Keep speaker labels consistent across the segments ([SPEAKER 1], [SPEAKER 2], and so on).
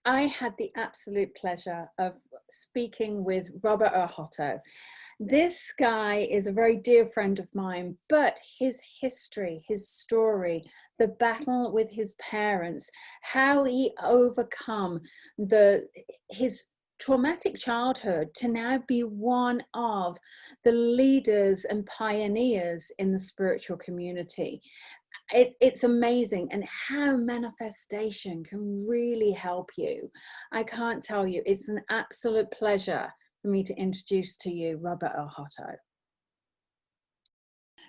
[SPEAKER 1] I had the absolute pleasure of speaking with Robert Ohotto. This guy is a very dear friend of mine, but his history, his story, the battle with his parents, how he overcome his traumatic childhood to now be one of the leaders and pioneers in the spiritual community. It's amazing, and how manifestation can really help you. I can't tell you, it's an absolute pleasure for me to introduce to you Robert Ohotto.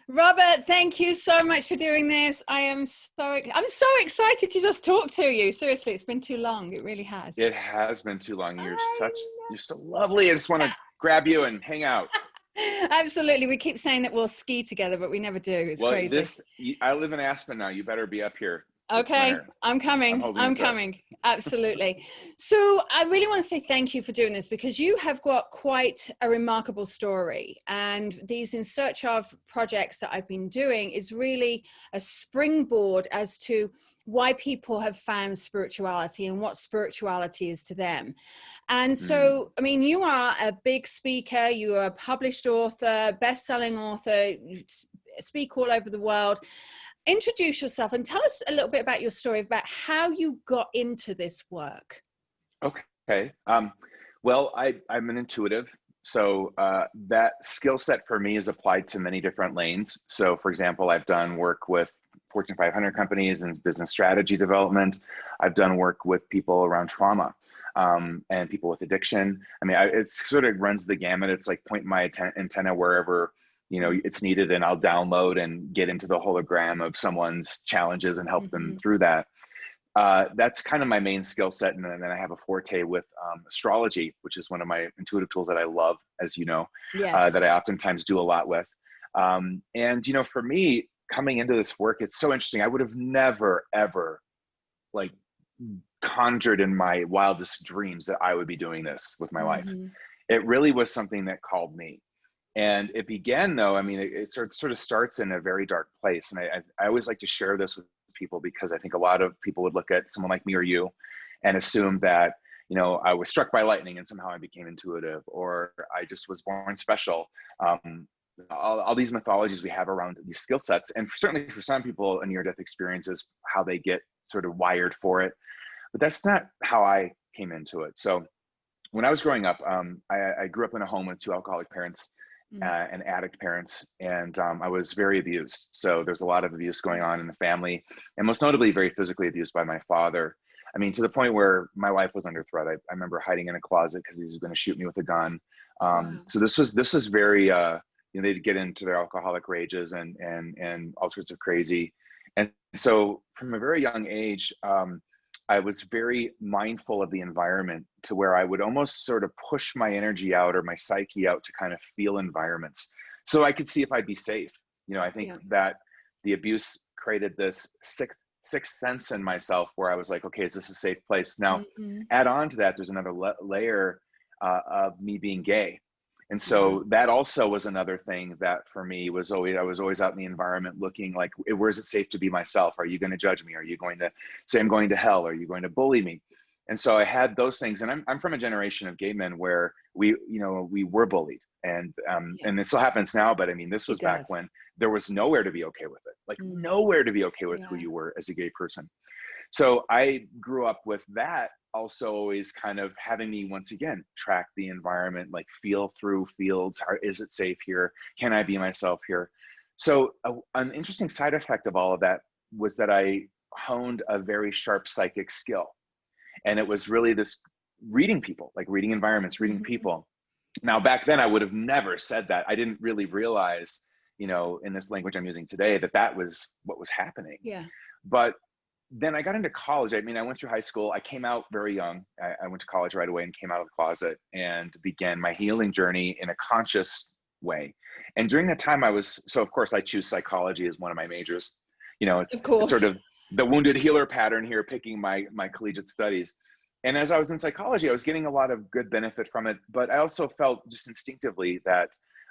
[SPEAKER 1] Robert, thank you so much for doing this. I'm so excited to just talk to you. Seriously, it's been too long. It really has.
[SPEAKER 2] It has been too long. You're so lovely. I just want to grab you and hang out.
[SPEAKER 1] Absolutely. We keep saying that we'll ski together, but we never do. It's crazy.
[SPEAKER 2] I live in Aspen now. You better be up here.
[SPEAKER 1] Okay, I'm coming. I'm coming. Absolutely. So I really want to say thank you for doing this, because you have got quite a remarkable story. And these In Search Of projects that I've been doing is really a springboard as to why people have found spirituality and what spirituality is to them. And so, I mean, you are a big speaker, you are a published author, best-selling author, you speak all over the world. Introduce yourself and tell us a little bit about your story, about how you got into this work.
[SPEAKER 2] Okay. Well, I'm an intuitive. So that skill set for me is applied to many different lanes. So for example, I've done work with Fortune 500 companies in business strategy development. I've done work with people around trauma and people with addiction. I mean, it sort of runs the gamut. It's like point my antenna wherever it's needed, and I'll download and get into the hologram of someone's challenges and help them through that. That's kind of my main skill set. And then I have a forte with astrology, which is one of my intuitive tools that I love, as you know, that I oftentimes do a lot with. And, for me, coming into this work, it's so interesting. I would have never, ever conjured in my wildest dreams that I would be doing this with my life. It really was something that called me. And it began, though, I mean, it sort of starts in a very dark place. And I always like to share this with people, because I think a lot of people would look at someone like me or you and assume that, I was struck by lightning and somehow I became intuitive, or I just was born special. All these mythologies we have around these skill sets. And certainly for some people, a near-death experience is how they get sort of wired for it. But that's not how I came into it. So when I was growing up, I grew up in a home with two alcoholic parents. And addict parents, and I was very abused. So there's a lot of abuse going on in the family, and most notably very physically abused by my father. I mean, to the point where my life was under threat. I remember hiding in a closet because he was going to shoot me with a gun. So this was very, they'd get into their alcoholic rages and all sorts of crazy. And so from a very young age, I was very mindful of the environment, to where I would almost sort of push my energy out or my psyche out to kind of feel environments so I could see if I'd be safe. I think that the abuse created this sixth sense in myself where I was like, okay, is this a safe place? Now, add on to that, there's another layer of me being gay. And so that also was another thing that for me I was always out in the environment looking like, where is it safe to be myself? Are you going to judge me? Are you going to say I'm going to hell? Are you going to bully me? And so I had those things. And I'm from a generation of gay men where we were bullied, and it still happens now. But I mean, this was back when there was nowhere to be okay with it, like nowhere to be okay with who you were as a gay person. So I grew up with that also always kind of having me, once again, track the environment, like feel through fields. Is it safe here? Can I be myself here? So an interesting side effect of all of that was that I honed a very sharp psychic skill. And it was really this reading people, like reading environments, reading people. Now, back then, I would have never said that. I didn't really realize, in this language I'm using today, that was what was happening. But then I got into college. I mean, I went through high school. I came out very young. I went to college right away and came out of the closet and began my healing journey in a conscious way. And during that time of course I choose psychology as one of my majors. It's sort of the wounded healer pattern here, picking my collegiate studies. And as I was in psychology, I was getting a lot of good benefit from it. But I also felt just instinctively that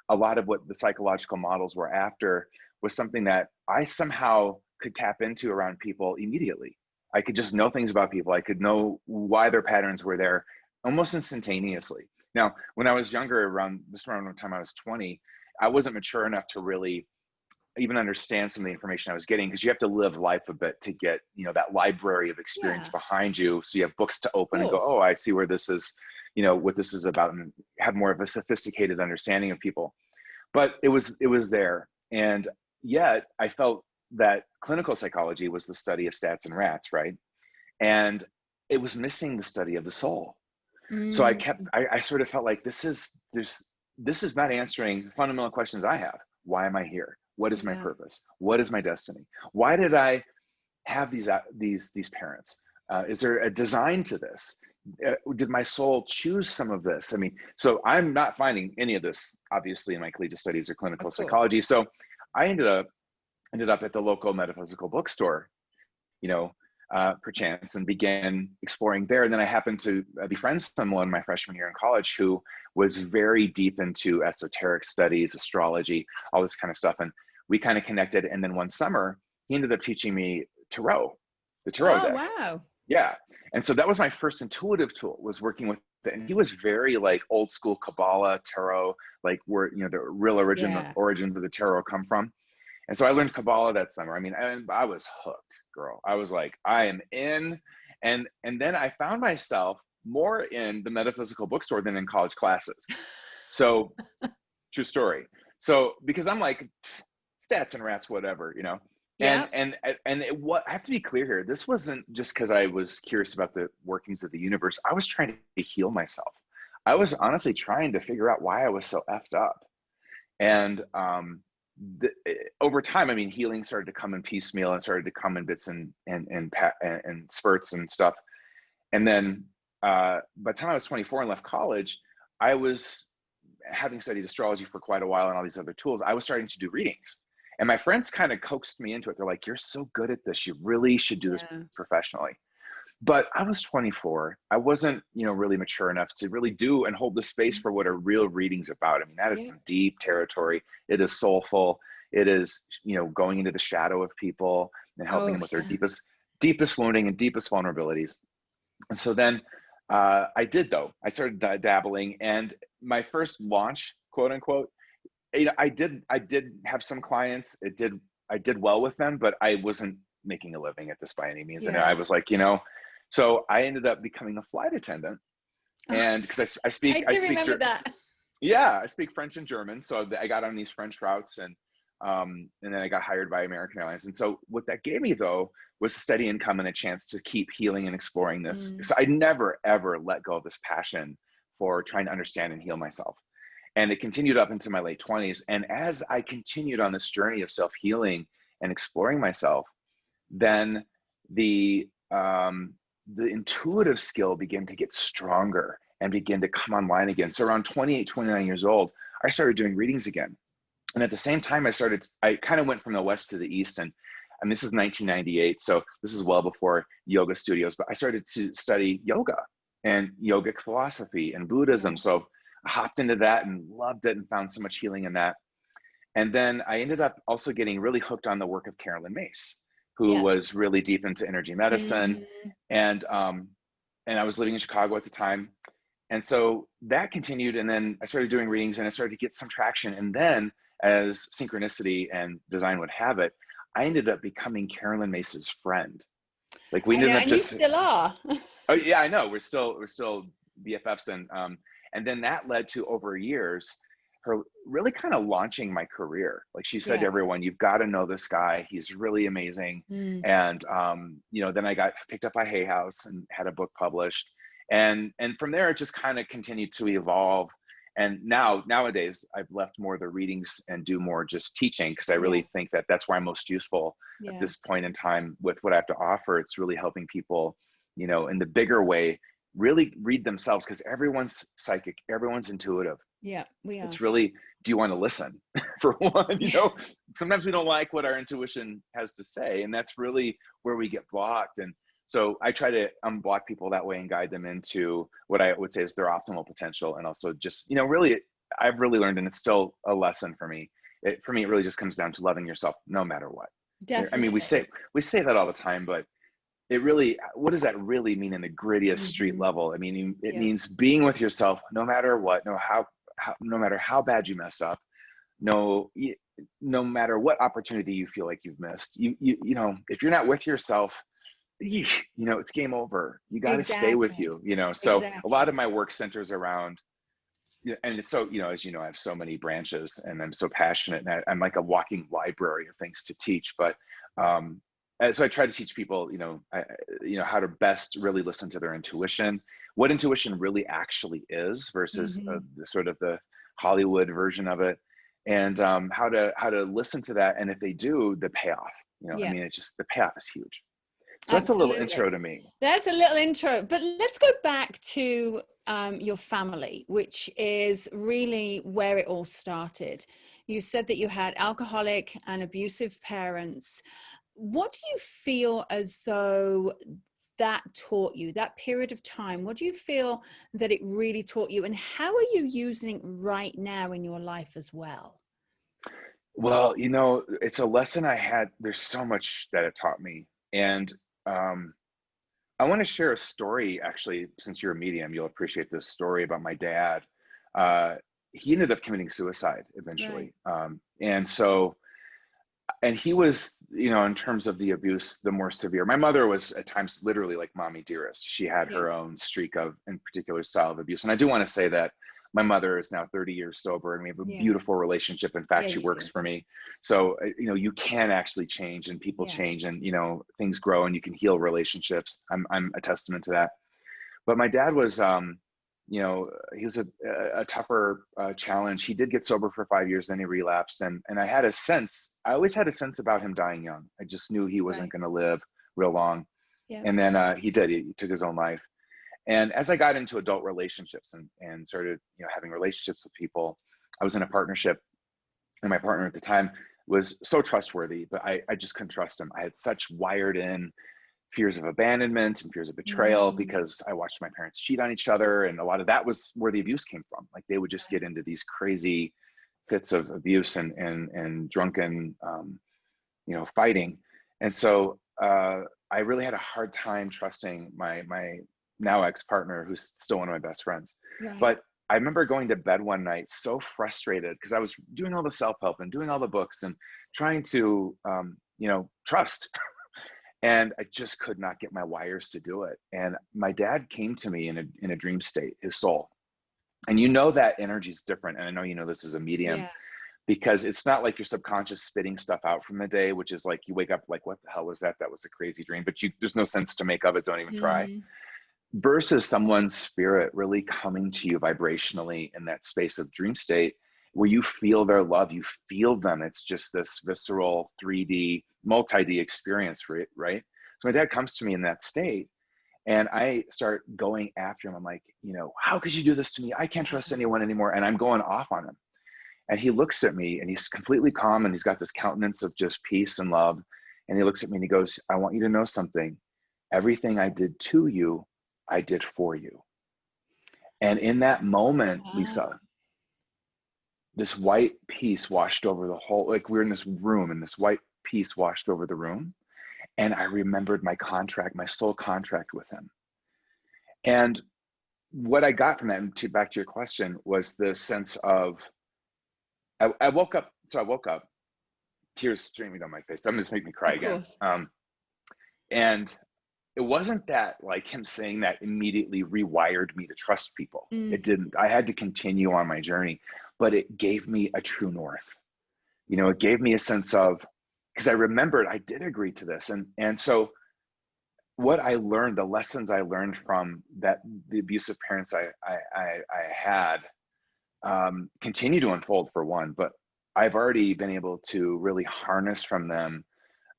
[SPEAKER 2] a lot of what the psychological models were after was something that I somehow could tap into around people immediately. I could just know things about people. I could know why their patterns were there almost instantaneously. Now, when I was younger, around the time I was 20, I wasn't mature enough to really even understand some of the information I was getting, because you have to live life a bit to get, you know, that library of experience
[SPEAKER 1] Yeah, of
[SPEAKER 2] behind you. So you have books to open and go,
[SPEAKER 1] course.
[SPEAKER 2] oh, I see where this is, you know, what this is about, and have more of a sophisticated understanding of people. But it was there. And yet I felt that clinical psychology was the study of stats and rats, right? And it was missing the study of the soul. So
[SPEAKER 1] Mm,
[SPEAKER 2] I sort of felt like this is not answering fundamental questions I have. Why am I here? What is my
[SPEAKER 1] yeah.
[SPEAKER 2] purpose? What is my destiny? Why did I have these parents? Is there a design to this? Did my soul choose some of this? I mean, so I'm not finding any of this, obviously, in my collegiate studies or clinical
[SPEAKER 1] Of course.
[SPEAKER 2] psychology. So I ended up at the local metaphysical bookstore, you know, perchance, and began exploring there. And then I happened to befriend someone my freshman year in college who was very deep into esoteric studies, astrology, all this kind of stuff. And we kind of connected. And then one summer, he ended up teaching me tarot, the tarot
[SPEAKER 1] Oh,
[SPEAKER 2] deck.
[SPEAKER 1] wow.
[SPEAKER 2] Yeah. And so that was my first intuitive tool, was working with it. And he was very like old school Kabbalah, tarot, like where, you know, the real
[SPEAKER 1] Yeah.
[SPEAKER 2] origins of the tarot come from. And so I learned Kabbalah that summer. I mean, I was hooked, girl. I was like, I am in. And then I found myself more in the metaphysical bookstore than in college classes. So true story. So because I'm like, stats and rats, whatever, you know. And
[SPEAKER 1] Yeah.
[SPEAKER 2] what I have to be clear here, this wasn't just because I was curious about the workings of the universe. I was trying to heal myself. I was honestly trying to figure out why I was so effed up. And over time, I mean, healing started to come in piecemeal and started to come in bits and spurts and stuff. And then by the time I was 24 and left college, I was, having studied astrology for quite a while and all these other tools, I was starting to do readings. And my friends kind of coaxed me into it. They're like, you're so good at this. You really should do this
[SPEAKER 1] Yeah.
[SPEAKER 2] professionally. But I was 24. I wasn't, you know, really mature enough to really do and hold the space for what a real reading's about. I mean, that is
[SPEAKER 1] Yeah.
[SPEAKER 2] some deep territory. It is soulful. It is, you know, going into the shadow of people and helping
[SPEAKER 1] Oh,
[SPEAKER 2] them with their
[SPEAKER 1] yeah.
[SPEAKER 2] deepest wounding and deepest vulnerabilities. And so then I did, though. I started dabbling, and my first launch, quote unquote, you know, I did have some clients. I did well with them, but I wasn't making a living at this by any means. And I
[SPEAKER 1] Yeah.
[SPEAKER 2] was like, you know, so I ended up becoming a flight attendant.
[SPEAKER 1] Oh,
[SPEAKER 2] And because
[SPEAKER 1] I do remember that.
[SPEAKER 2] yeah, I speak French and German. So I got on these French routes, and then I got hired by American Airlines. And so what that gave me, though, was a steady income and a chance to keep healing and exploring this.
[SPEAKER 1] Mm,
[SPEAKER 2] So I never, ever let go of this passion for trying to understand and heal myself. And it continued up into my late 20s. And as I continued on this journey of self-healing and exploring myself, then the the intuitive skill began to get stronger and begin to come online again. So around 28, 29 years old, I started doing readings again. And at the same time, I kind of went from the West to the East, and this is 1998. So this is well before yoga studios, but I started to study yoga and yogic philosophy and Buddhism.
[SPEAKER 1] yeah.
[SPEAKER 2] So I hopped into that and loved it and found so much healing in that. And then I ended up also getting really hooked on the work of Carolyn Mace, who
[SPEAKER 1] Yeah.
[SPEAKER 2] was really deep into energy medicine.
[SPEAKER 1] Mm,
[SPEAKER 2] And I was living in Chicago at the time. And so that continued. And then I started doing readings and I started to get some traction. And then, as synchronicity and design would have it, I ended up becoming Carolyn Mace's friend. Like we
[SPEAKER 1] I know,
[SPEAKER 2] ended up
[SPEAKER 1] and you
[SPEAKER 2] just,
[SPEAKER 1] still are.
[SPEAKER 2] oh yeah, I know, we're still BFFs. And then that led to, over years, her really kind of launching my career. Like she said to
[SPEAKER 1] Yeah.
[SPEAKER 2] everyone, you've got to know this guy. He's really amazing.
[SPEAKER 1] Mm,
[SPEAKER 2] And you know, then I got picked up by Hay House and had a book published. And from there it just kind of continued to evolve. And nowadays I've left more of the readings and do more just teaching, because I
[SPEAKER 1] yeah.
[SPEAKER 2] really think that that's where I'm most useful at
[SPEAKER 1] Yeah.
[SPEAKER 2] this point in time with what I have to offer. It's really helping people, you know, in the bigger way, really read themselves, because everyone's psychic, everyone's intuitive.
[SPEAKER 1] Yeah. We are.
[SPEAKER 2] It's really, do you want to listen? For one, you know, sometimes we don't like what our intuition has to say, and that's really where we get blocked. And so I try to unblock people that way and guide them into what I would say is their optimal potential. And also just, you know, really, I've really learned, and it's still a lesson for me. For me, it really just comes down to loving yourself no matter what. I mean, we
[SPEAKER 1] Definitely.
[SPEAKER 2] say that all the time, but it really, what does that really mean in the grittiest street level? I mean, it
[SPEAKER 1] Yeah.
[SPEAKER 2] means being with yourself no matter what, no matter how bad you mess up, no, no matter what opportunity you feel like you've missed, you know, if you're not with yourself, you know, it's game over. You got to stay with
[SPEAKER 1] Exactly.
[SPEAKER 2] you, you know. So a lot
[SPEAKER 1] Exactly.
[SPEAKER 2] of my work centers around, yeah, and it's so, you know, as you know, I have so many branches and I'm so passionate, and I'm like a walking library of things to teach. But and so I try to teach people, you know, you know, how to best really listen to their intuition, what intuition really actually is versus the sort of the Hollywood version of it, and how to listen to that. And if they do, the payoff, you know, I
[SPEAKER 1] Yeah.
[SPEAKER 2] mean, it's just the payoff is huge. So that's a little intro
[SPEAKER 1] Absolutely.
[SPEAKER 2] to me.
[SPEAKER 1] That's a little intro, but let's go back to your family, which is really where it all started. You said that you had alcoholic and abusive parents. What do you feel as though that taught you, that period of time? What do you feel that it really taught you, and how are you using it right now in your life as well?
[SPEAKER 2] Well, you know, it's a lesson I had. There's so much that it taught me. And um, I want to share a story, actually, since you're a medium, you'll appreciate this story about my dad. Uh, he ended up committing suicide
[SPEAKER 1] Right.
[SPEAKER 2] eventually. And so, and he was, you know, in terms of the abuse, the more severe. My mother was at times literally like mommy dearest. She had
[SPEAKER 1] Yeah.
[SPEAKER 2] her own streak of, in particular, style of abuse. And I do want to say that my mother is now 30 years sober, and we have a
[SPEAKER 1] Yeah.
[SPEAKER 2] beautiful relationship. In
[SPEAKER 1] Yeah,
[SPEAKER 2] fact, she
[SPEAKER 1] you
[SPEAKER 2] works
[SPEAKER 1] do.
[SPEAKER 2] for me. So, you know, you can actually change, and people
[SPEAKER 1] Yeah.
[SPEAKER 2] change, and, you know, things grow, and you can heal relationships. I'm a testament to that. But my dad was, you know, he was a tougher challenge. He did get sober for 5 years, then he relapsed, and I had a sense. I always had a sense about him dying young. I just knew he wasn't
[SPEAKER 1] Right.
[SPEAKER 2] going to live real long.
[SPEAKER 1] Yeah.
[SPEAKER 2] And then he did. He took his own life. And as I got into adult relationships and started, you know, having relationships with people, I was in a partnership, and my partner at the time was so trustworthy, but I just couldn't trust him. I had such wired in fears of abandonment and fears of betrayal
[SPEAKER 1] Mm,
[SPEAKER 2] because I watched my parents cheat on each other. And a lot of that was where the abuse came from. Like they would just get
[SPEAKER 1] right.
[SPEAKER 2] into these crazy fits of abuse and drunken, you know, fighting. And so I really had a hard time trusting my now ex-partner, who's still one of my best friends.
[SPEAKER 1] Right.
[SPEAKER 2] But I remember going to bed one night so frustrated because I was doing all the self-help and doing all the books and trying to, you know, trust. And I just could not get my wires to do it. And my dad came to me in a dream state, his soul. And you know that energy is different. And I know you know this is a medium
[SPEAKER 1] Yeah.
[SPEAKER 2] because it's not like your subconscious spitting stuff out from the day, which is like you wake up like, what the hell was that? That was a crazy dream. But there's no sense to make of it. Don't even try.
[SPEAKER 1] Mm,
[SPEAKER 2] Versus someone's spirit really coming to you vibrationally in that space of dream state where you feel their love, you feel them. It's just this visceral 3D, multi-D experience, right? So my dad comes to me in that state, and I start going after him. I'm like, you know, how could you do this to me? I can't trust
[SPEAKER 1] wow.
[SPEAKER 2] anyone anymore. And I'm going off on him. And he looks at me and he's completely calm and he's got this countenance of just peace and love. And he looks at me and he goes, I want you to know something. Everything I did to you, I did for you. And in that moment,
[SPEAKER 1] Wow.
[SPEAKER 2] Lisa, this white peace washed over the whole, like we're in this room and this white peace washed over the room. And I remembered my contract, my soul contract with him. And what I got from that, and back to your question, was this sense of, I woke up, so I woke up, tears streaming down my face. That just make me cry
[SPEAKER 1] Of
[SPEAKER 2] again.
[SPEAKER 1] course.
[SPEAKER 2] And it wasn't that like him saying that immediately rewired me to trust people. It
[SPEAKER 1] Hmm.
[SPEAKER 2] didn't. I had to continue on my journey, but it gave me a true north. You know, it gave me a sense of, because I remembered I did agree to this. And so what I learned, the lessons I learned from that, the abusive parents I had, continue to unfold for one, but I've already been able to really harness from them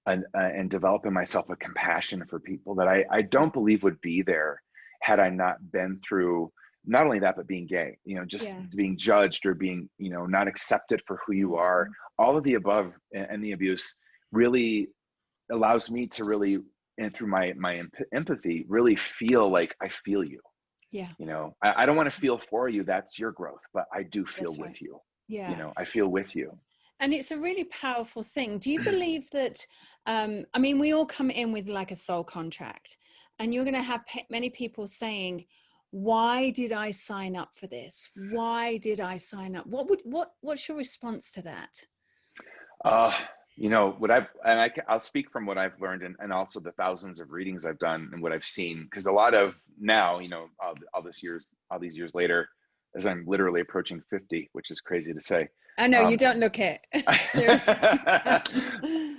[SPEAKER 2] and develop in myself a compassion for people that I don't believe would be there had I not been through not only that, but being gay, you know, just
[SPEAKER 1] Yeah.
[SPEAKER 2] being judged or being, you know, not accepted for who you are.
[SPEAKER 1] Mm,
[SPEAKER 2] All of the above and the abuse really allows me to really, and through my empathy, really feel like I feel you.
[SPEAKER 1] yeah.
[SPEAKER 2] You know, I don't want to feel for you. That's your growth, but I do feel
[SPEAKER 1] That's right.
[SPEAKER 2] with you. You
[SPEAKER 1] Yeah.
[SPEAKER 2] know, I feel with you.
[SPEAKER 1] And it's a really powerful thing. Do you believe that, I mean, we all come in with like a soul contract, and you're going to have many people saying, why did I sign up for this? Why did I sign up? What's your response to that?
[SPEAKER 2] Uh, you know, I'll speak from what I've learned, and also the thousands of readings I've done and what I've seen, because a lot of now, you know, all these years later, as I'm literally approaching 50, which is crazy to say.
[SPEAKER 1] I know you don't look it. Seriously.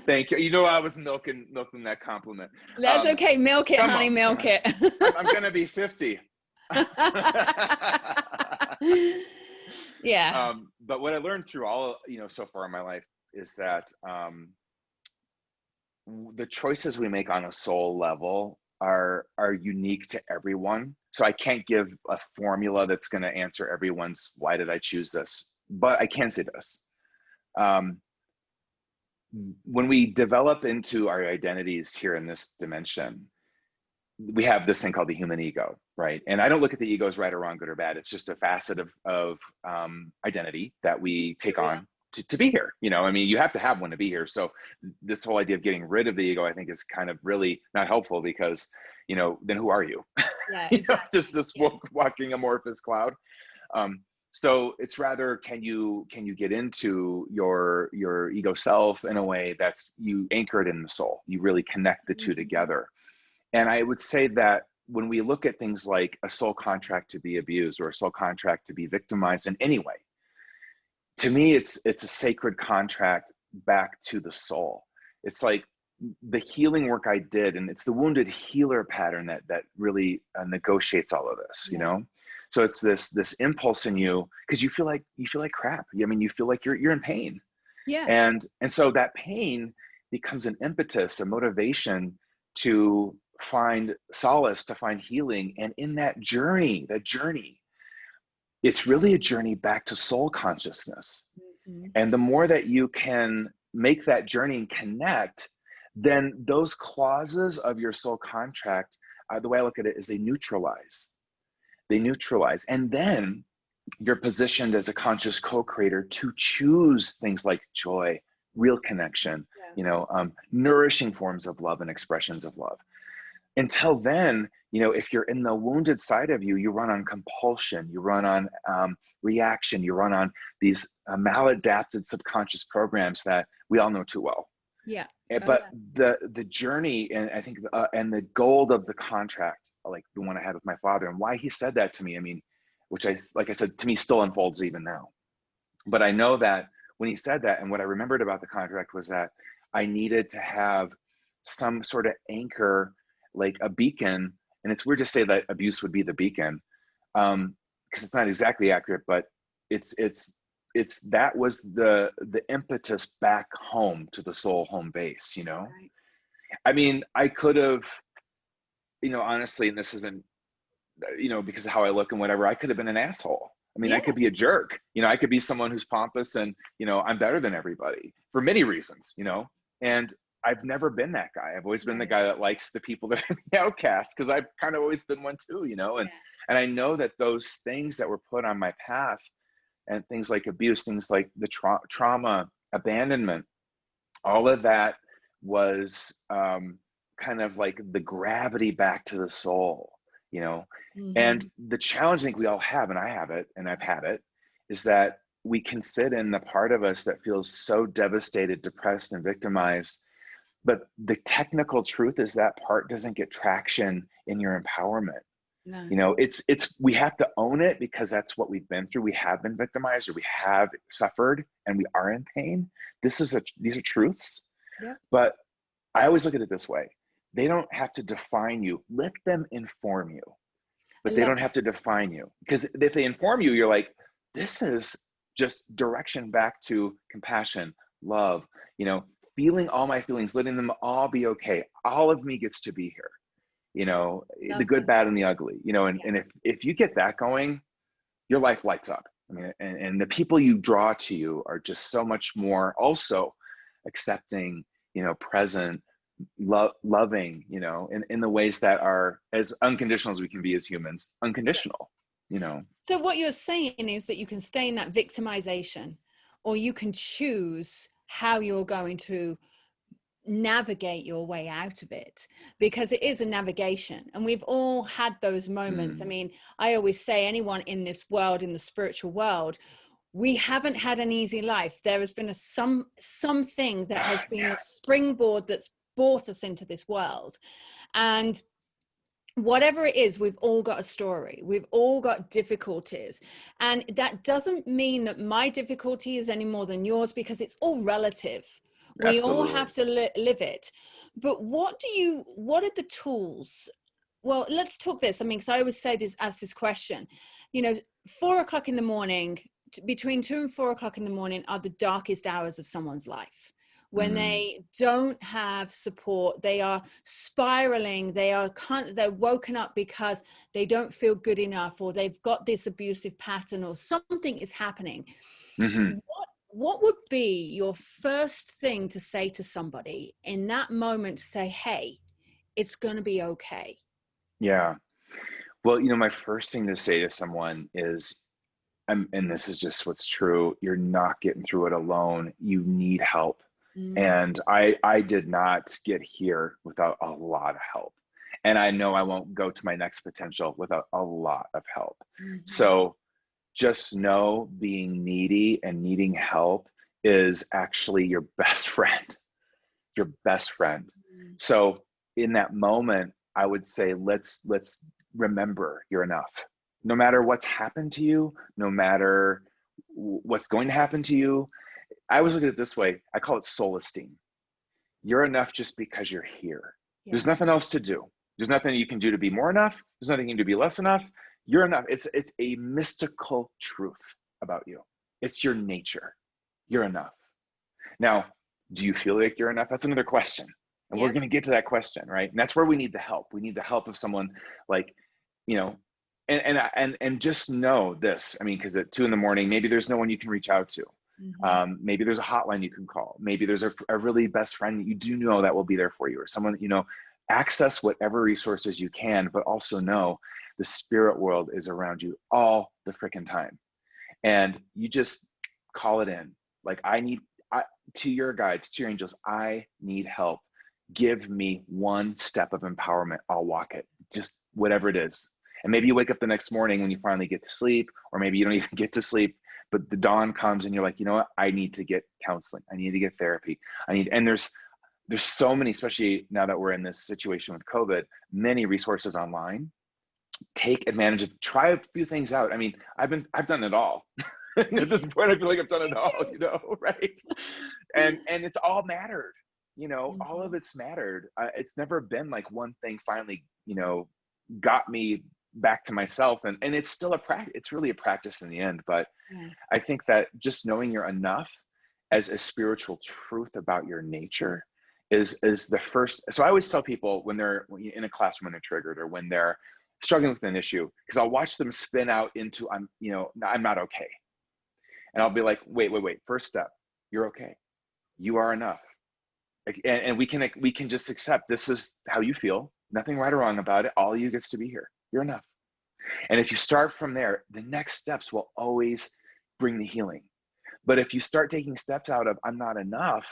[SPEAKER 2] Thank you. You know, I was milking that compliment.
[SPEAKER 1] That's okay. Milk it,
[SPEAKER 2] Come
[SPEAKER 1] honey,
[SPEAKER 2] on.
[SPEAKER 1] milk it.
[SPEAKER 2] I'm gonna be 50.
[SPEAKER 1] Yeah.
[SPEAKER 2] But what I learned through all, you know, so far in my life is that the choices we make on a soul level are unique to everyone. So I can't give a formula that's going to answer everyone's why did I choose this, but I can say this. When we develop into our identities here in this dimension, we have this thing called the human ego, right? And I don't look at the ego as right or wrong, good or bad. It's just a facet of identity that we take on to be here. You know, I mean, you have to have one to be here. So this whole idea of getting rid of the ego, I think, is kind of really not helpful, because, you know, then who are you?
[SPEAKER 1] Yeah,
[SPEAKER 2] You
[SPEAKER 1] exactly.
[SPEAKER 2] know, just this walking amorphous cloud. So it's rather, can you get into your ego self in a way that's you anchored in the soul? You really connect the two together. And I would say that when we look at things like a soul contract to be abused or a soul contract to be victimized in any way, to me, it's a sacred contract back to the soul. It's like the healing work I did, and it's the wounded healer pattern that really negotiates all of this, you know? So it's this impulse in you, because you feel like crap. I mean, you feel like you're in pain.
[SPEAKER 1] Yeah.
[SPEAKER 2] And so that pain becomes an impetus, a motivation to find solace, to find healing. And in that journey, it's really a journey back to soul consciousness. And the more that you can make that journey and connect, then those clauses of your soul contract, the way I look at it is they neutralize. And then you're positioned as a conscious co-creator to choose things like joy, real connection, you know, nourishing forms of love and expressions of love. Until then, you know, if you're in the wounded side of you, you run on compulsion, you run on reaction, you run on these maladapted subconscious programs that we all know too well.
[SPEAKER 1] Yeah.
[SPEAKER 2] But the journey, and I think, and the gold of the contract, like the one I had with my father, and why he said that to me, I mean, which like I said, to me still unfolds even now. But I know that when he said that, and what I remembered about the contract was that I needed to have some sort of anchor, like a beacon. And it's weird to say that abuse would be the beacon, because it's not exactly accurate, but it's that was the impetus back home to the soul home base, you know? Right. I mean, I could have, you know, honestly, and this isn't, you know, because of how I look and whatever, I could have been an asshole. I mean, I could be a jerk, you know, I could be someone who's pompous and, you know, I'm better than everybody for many reasons, you know, and I've never been that guy. I've always been the guy that likes the people that are the outcasts, because I've kind of always been one too, you know, and I know that those things that were put on my path, and things like abuse, things like the trauma, abandonment, all of that was kind of like the gravity back to the soul, you know? And the challenge I think we all have, and I have it, and I've had it, is that we can sit in the part of us that feels so devastated, depressed, and victimized. But the technical truth is that part doesn't get traction in your empowerment. No. You know, it's we have to own it, because that's what we've been through. We have been victimized, or we have suffered, and we are in pain. These are truths. Yeah. But I always look at it this way: they don't have to define you. Let them inform you, but they don't have to define you. Because if they inform you, you're like, this is just direction back to compassion, love. You know, feeling all my feelings, letting them all be okay. All of me gets to be here. You know, the good, bad, and the ugly, you know, and if you get that going, your life lights up. I mean, and the people you draw to you are just so much more also accepting, you know, present, loving, you know, in the ways that are as unconditional as we can be as humans, unconditional, you know.
[SPEAKER 1] So what you're saying is that you can stay in that victimization, or you can choose how you're going to navigate your way out of it, because it is a navigation, and we've all had those moments. I mean, I always say, anyone in this world, in the spiritual world, we haven't had an easy life. There has been something that has been a springboard that's brought us into this world, and whatever it is, we've all got a story, we've all got difficulties, and that doesn't mean that my difficulty is any more than yours, because it's all relative. We all
[SPEAKER 2] Absolutely.
[SPEAKER 1] have to live it. But what are the tools? Well, let's talk this. I mean, because I always say this, ask this question, 4 o'clock in the morning, between 2 and 4 o'clock in the morning are the darkest hours of someone's life. When they don't have support, they are spiraling, they're woken up because they don't feel good enough, or they've got this abusive pattern, or something is happening. What would be your first thing to say to somebody in that moment, to say, hey, it's going to be okay?
[SPEAKER 2] Yeah. Well, my first thing to say to someone is, and this is just what's true, you're not getting through it alone. You need help. And I did not get here without a lot of help. And I know I won't go to my next potential without a lot of help. So just know being needy and needing help is actually your best friend, your best friend. So in that moment, I would say, let's remember you're enough. No matter what's happened to you, no matter what's going to happen to you. I always look at it this way. I call it soul esteem. You're enough just because you're here. Yeah. There's nothing else to do. There's nothing you can do to be more enough. There's nothing you can do to be less enough. You're enough. It's a mystical truth about you. It's your nature. You're enough. Now, do you feel like you're enough? That's another question. And we're going to get to that question, right? And that's where we need the help. We need the help of someone like, and just know this. I mean, because at 2 a.m, maybe there's no one you can reach out to. Maybe there's a hotline you can call. Maybe there's a really best friend that you do know that will be there for you, or someone that access whatever resources you can, but also know the spirit world is around you all the freaking time. And you just call it in. Like, to your guides, to your angels, I need help. Give me one step of empowerment. I'll walk it, just whatever it is. And maybe you wake up the next morning when you finally get to sleep, or maybe you don't even get to sleep, but the dawn comes and you're like, you know what? I need to get counseling. I need to get therapy. And there's so many, especially now that we're in this situation with COVID, many resources online. Take advantage of, try a few things out. I mean, I've done it all. At this point, I feel like I've done it all, right? And it's all mattered, all of it's mattered. It's never been like one thing finally, got me back to myself, and it's still a practice. It's really a practice in the end. But I think that just knowing you're enough as a spiritual truth about your nature is the first. So I always tell people when they're in a classroom, when they're triggered, or when they're struggling with an issue, because I'll watch them spin out into I'm not okay. And I'll be like, wait. First step, you're okay. You are enough. And we can just accept this is how you feel. Nothing right or wrong about it. All you gets to be here. You're enough. And if you start from there, the next steps will always bring the healing. But if you start taking steps out of I'm not enough,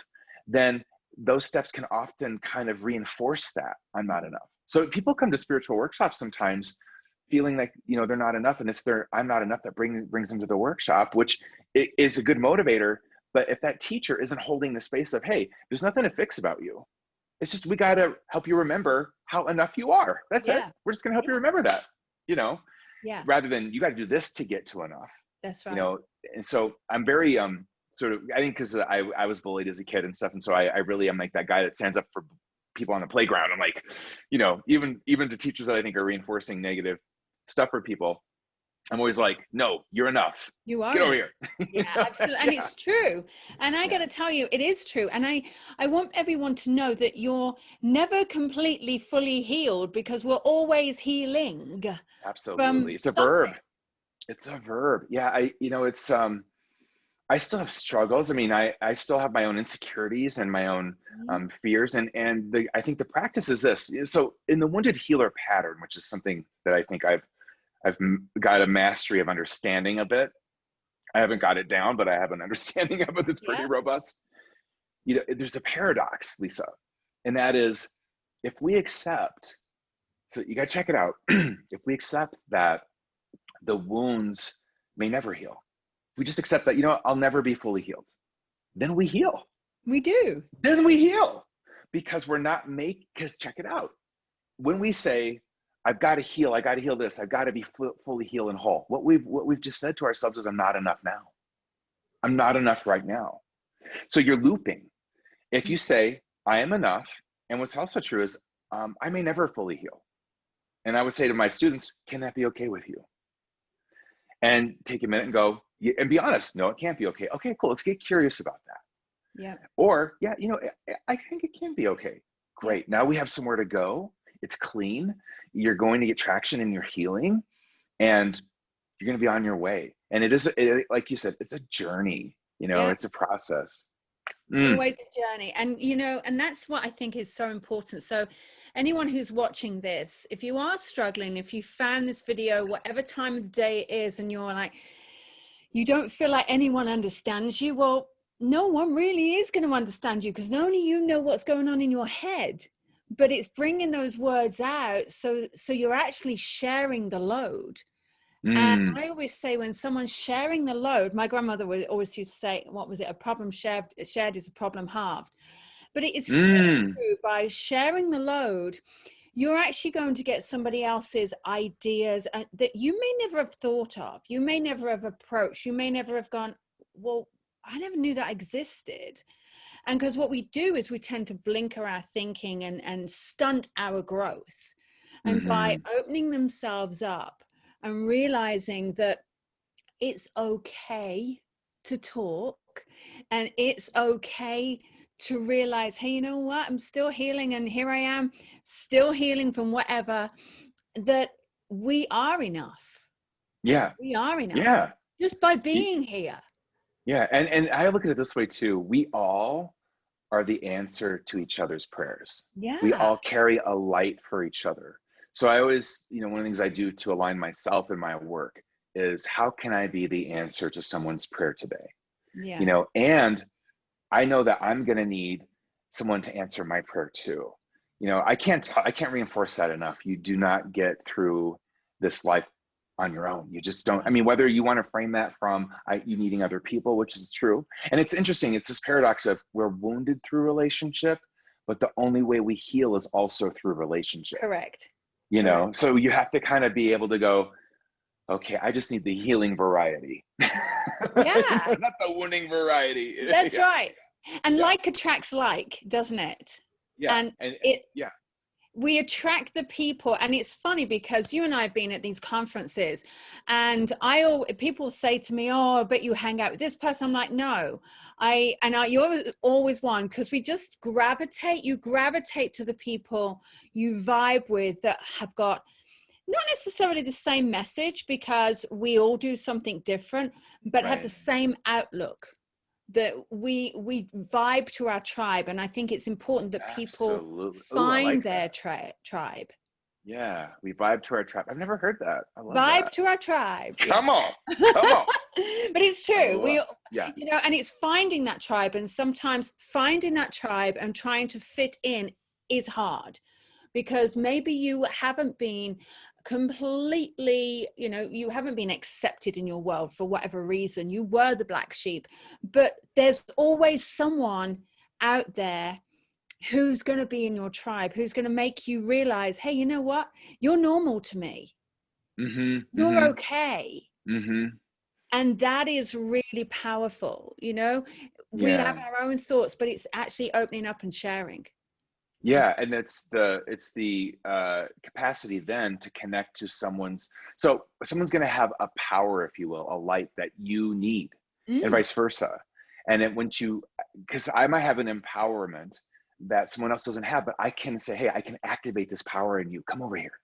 [SPEAKER 2] then those steps can often kind of reinforce that I'm not enough. So people come to spiritual workshops sometimes feeling like, they're not enough, and it's their I'm not enough that brings them to the workshop, which is a good motivator. But if that teacher isn't holding the space of, hey, there's nothing to fix about you. It's just, we got to help you remember how enough you are. That's it. We're just going to help you remember that, rather than you got to do this to get to enough. That's right. And so I'm very, I think because I was bullied as a kid and stuff. And so I really am like that guy that stands up for people on the playground. I'm like, even to teachers that I think are reinforcing negative stuff for people, I'm always like, no, you're enough.
[SPEAKER 1] You are.
[SPEAKER 2] Get over here.
[SPEAKER 1] Yeah, absolutely. And it's true. And I got to tell you, it is true. And I want everyone to know that you're never completely fully healed, because we're always healing.
[SPEAKER 2] Absolutely. It's a verb. It's a verb. Yeah. I still have struggles. I mean, I still have my own insecurities and my own fears. And I think the practice is this. So in the wounded healer pattern, which is something that I think I've got a mastery of understanding a bit, I haven't got it down, but I have an understanding of it that's pretty
[SPEAKER 1] Yeah.
[SPEAKER 2] robust. You know, there's a paradox, Lisa, and that is, if we accept, so you got to check it out. If we accept that the wounds may never heal, if we just accept that, you know, I'll never be fully healed, then we heal.
[SPEAKER 1] We do.
[SPEAKER 2] Then we heal, because we're not because check it out. When we say, I've got to heal, I got to heal this, I've got to be fully healed and whole, what we've just said to ourselves is, I'm not enough now. I'm not enough right now. So you're looping. If you say, I am enough, and what's also true is, I may never fully heal. And I would say to my students, can that be okay with you? And take a minute and go, and be honest. No, it can't be okay. Okay, cool. Let's get curious about that.
[SPEAKER 1] Yeah.
[SPEAKER 2] Or, yeah, you know, I think it can be okay. Great. Now we have somewhere to go. It's clean. You're going to get traction in your healing, and you're going to be on your way. And it is, like you said, it's a journey. You know, it's a process.
[SPEAKER 1] Always a journey. And, you know, and that's what I think is so important. So anyone who's watching this, if you are struggling, if you found this video, whatever time of the day it is, and you're like, you don't feel like anyone understands you, well, no one really is going to understand you, because only you know what's going on in your head. But it's bringing those words out, so you're actually sharing the load. And I always say, when someone's sharing the load, my grandmother would always used to say, what was it? A problem shared is a problem halved. But it is so true. By sharing the load, you're actually going to get somebody else's ideas that you may never have thought of. You may never have approached. You may never have gone, well, I never knew that existed. And because what we do is we tend to blinker our thinking and stunt our growth. And by opening themselves up and realizing that it's okay to talk, and it's okay to realize, hey, you know what? I'm still healing, and here I am, still healing from whatever, that we are enough.
[SPEAKER 2] Yeah.
[SPEAKER 1] We are enough.
[SPEAKER 2] Yeah.
[SPEAKER 1] Just by being here.
[SPEAKER 2] Yeah. And I look at it this way too. We all are the answer to each other's prayers.
[SPEAKER 1] Yeah.
[SPEAKER 2] We all carry a light for each other. So I always, you know, one of the things I do to align myself in my work is, how can I be the answer to someone's prayer today?
[SPEAKER 1] Yeah.
[SPEAKER 2] You know, and I know that I'm going to need someone to answer my prayer too. You know, I can't reinforce that enough. You do not get through this life on your own. You just don't. I mean, whether you want to frame that from you needing other people, which is true. And it's interesting. It's this paradox of, we're wounded through relationship, but the only way we heal is also through relationship.
[SPEAKER 1] Correct.
[SPEAKER 2] You know, so you have to kind of be able to go, okay, I just need the healing variety.
[SPEAKER 1] Yeah.
[SPEAKER 2] Not the wounding variety.
[SPEAKER 1] That's right. And like attracts like, doesn't it?
[SPEAKER 2] Yeah.
[SPEAKER 1] And we attract the people. And it's funny, because you and I have been at these conferences, and people say to me, oh, I bet you hang out with this person. I'm like, no, you're always one, because we just you gravitate to the people you vibe with, that have got not necessarily the same message, because we all do something different, but have the same outlook. That we vibe to our tribe. And I think it's important that people find their tribe.
[SPEAKER 2] Yeah, we vibe to our tribe. I've never heard that. I love
[SPEAKER 1] Vibe
[SPEAKER 2] that.
[SPEAKER 1] to our tribe.
[SPEAKER 2] Come on.
[SPEAKER 1] But it's true.
[SPEAKER 2] You
[SPEAKER 1] know, and it's finding that tribe. And sometimes finding that tribe and trying to fit in is hard, because maybe you haven't been completely, you know, you haven't been accepted in your world for whatever reason. You were the black sheep, but there's always someone out there who's going to be in your tribe, who's going to make you realize, hey, you know what? You're normal to me. You're okay. And that is really powerful. You know, we have our own thoughts, but it's actually opening up and sharing.
[SPEAKER 2] Yeah, and it's the capacity then to connect to someone's going to have a power, if you will, a light that you need, and vice versa. And because I might have an empowerment that someone else doesn't have, but I can say, hey, I can activate this power in you. Come over here.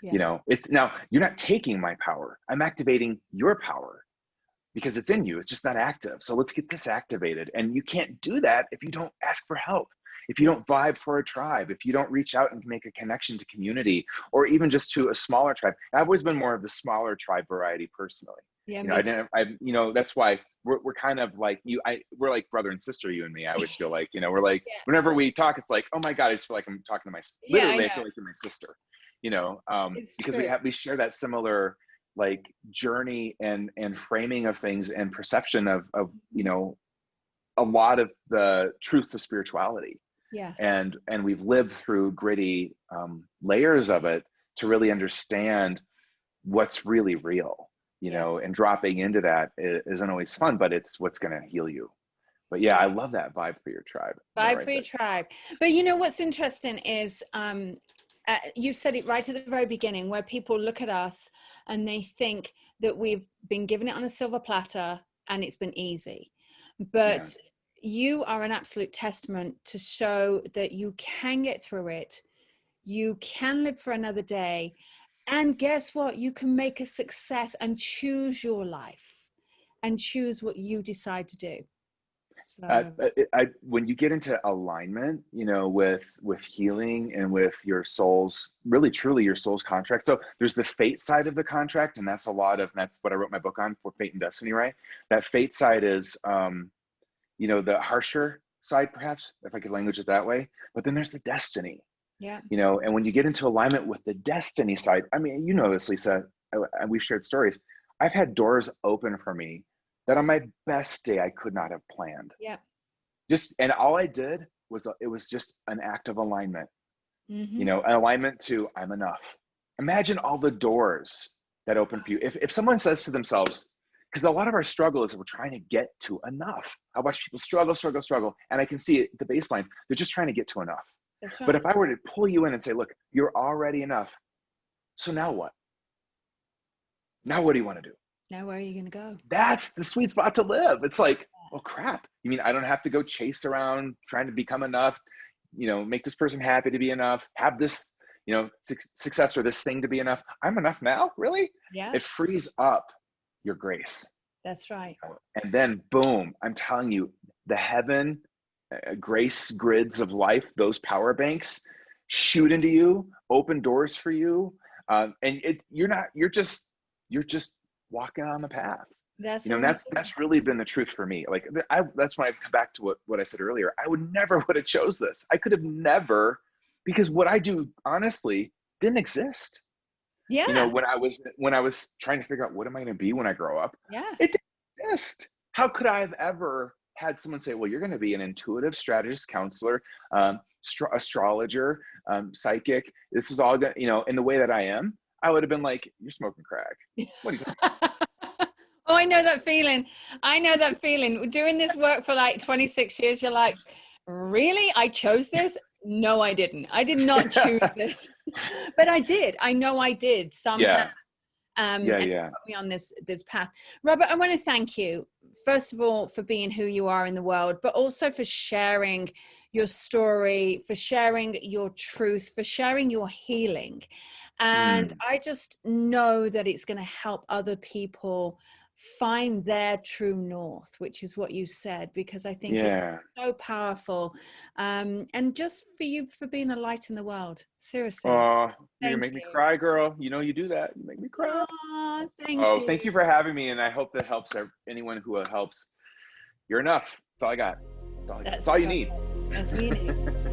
[SPEAKER 2] Yeah. You know, now you're not taking my power. I'm activating your power, because it's in you. It's just not active. So let's get this activated. And you can't do that if you don't ask for help. if you don't vibe for a tribe, if you don't reach out and make a connection to community, or even just to a smaller tribe. I've always been more of the smaller tribe variety personally.
[SPEAKER 1] Yeah,
[SPEAKER 2] You know,
[SPEAKER 1] me too.
[SPEAKER 2] that's why we're kind of like we're like brother and sister, you and me. I always feel like, we're like,
[SPEAKER 1] Yeah,
[SPEAKER 2] whenever we talk, it's like, oh my God, I just feel like I'm talking to
[SPEAKER 1] yeah, I
[SPEAKER 2] literally, I
[SPEAKER 1] know.
[SPEAKER 2] feel like you're my sister,
[SPEAKER 1] It's
[SPEAKER 2] because
[SPEAKER 1] true.
[SPEAKER 2] we share that similar like journey and framing of things and perception of, a lot of the truths of spirituality.
[SPEAKER 1] Yeah.
[SPEAKER 2] And we've lived through gritty layers of it to really understand what's really real,
[SPEAKER 1] Yeah.
[SPEAKER 2] and dropping into that isn't always fun, but it's what's going to heal you. But yeah, I
[SPEAKER 1] Yeah.
[SPEAKER 2] love that vibe for your tribe.
[SPEAKER 1] Vibe
[SPEAKER 2] Right
[SPEAKER 1] for your
[SPEAKER 2] there.
[SPEAKER 1] tribe. But what's interesting is you said it right at the very beginning, where people look at us and they think that we've been given it on a silver platter and it's been easy.
[SPEAKER 2] Yeah.
[SPEAKER 1] But you are an absolute testament to show that you can get through it. You can live for another day. And guess what? You can make a success and choose your life and choose what you decide to do. So,
[SPEAKER 2] When you get into alignment, with healing and with your soul's, really truly your soul's contract. So there's the fate side of the contract, and that's what I wrote my book on, for fate and destiny, right? That fate side is, the harsher side, perhaps, if I could language it that way. But then there's the destiny,
[SPEAKER 1] yeah.
[SPEAKER 2] and when you get into alignment with the destiny side, I mean, this, Lisa, and we've shared stories. I've had doors open for me that on my best day I could not have planned.
[SPEAKER 1] Yeah.
[SPEAKER 2] And all I did was, it was just an act of alignment,
[SPEAKER 1] Mm-hmm.
[SPEAKER 2] an alignment to, I'm enough. Imagine all the doors that open for you. If someone says to themselves, because a lot of our struggle is we're trying to get to enough. I watch people struggle. And I can see it, the baseline, they're just trying to get to enough.
[SPEAKER 1] That's
[SPEAKER 2] But
[SPEAKER 1] right.
[SPEAKER 2] if I were to pull you in and say, look, you're already enough. So now what? Now what do you want to do?
[SPEAKER 1] Now, where are you going to go?
[SPEAKER 2] That's the sweet spot to live. It's like, oh crap. You mean I don't have to go chase around trying to become enough, make this person happy to be enough, have this, success or this thing to be enough. I'm enough now? Really?
[SPEAKER 1] Yeah,
[SPEAKER 2] It frees up your grace.
[SPEAKER 1] that's right.
[SPEAKER 2] And then boom, I'm telling you, the heaven grace grids of life, those power banks shoot into you, open doors for you. You're just walking on the path.
[SPEAKER 1] That's
[SPEAKER 2] And
[SPEAKER 1] all you do.
[SPEAKER 2] that's really been the truth for me. Like that's when I come back to what I said earlier. I would have chose this. I could have never, because what I do honestly didn't exist.
[SPEAKER 1] Yeah,
[SPEAKER 2] When I was trying to figure out what am I going to be when I grow up,
[SPEAKER 1] yeah.
[SPEAKER 2] it didn't exist. How could I have ever had someone say, well, you're going to be an intuitive strategist, counselor, astrologer, psychic. This is all going, in the way that I am. I would have been like, you're smoking crack. What are you talking
[SPEAKER 1] Oh, I know that feeling. I know that feeling. Doing this work for like 26 years, you're like, really? I chose this? No, I didn't. I did not choose
[SPEAKER 2] about?
[SPEAKER 1] this. But I did. I know I did somehow.
[SPEAKER 2] Yeah.
[SPEAKER 1] And
[SPEAKER 2] Yeah.
[SPEAKER 1] put me on this path. Robert, I want to thank you, first of all, for being who you are in the world, but also for sharing your story, for sharing your truth, for sharing your healing. And
[SPEAKER 2] Mm,
[SPEAKER 1] I just know that it's going to help other people find their true north, which is what you said, because I think it's
[SPEAKER 2] yeah.
[SPEAKER 1] so powerful. And just for you, for being a light in the world. Seriously.
[SPEAKER 2] Oh, you're gonna
[SPEAKER 1] Thank
[SPEAKER 2] make me
[SPEAKER 1] you.
[SPEAKER 2] cry, girl. You do that. You make me cry.
[SPEAKER 1] Oh, thank
[SPEAKER 2] Oh,
[SPEAKER 1] you.
[SPEAKER 2] thank you for having me, and I hope that helps anyone who it helps. You're enough. That's all I got. That's all I got. That's
[SPEAKER 1] That's
[SPEAKER 2] all you
[SPEAKER 1] perfect.
[SPEAKER 2] need.
[SPEAKER 1] That's what you need.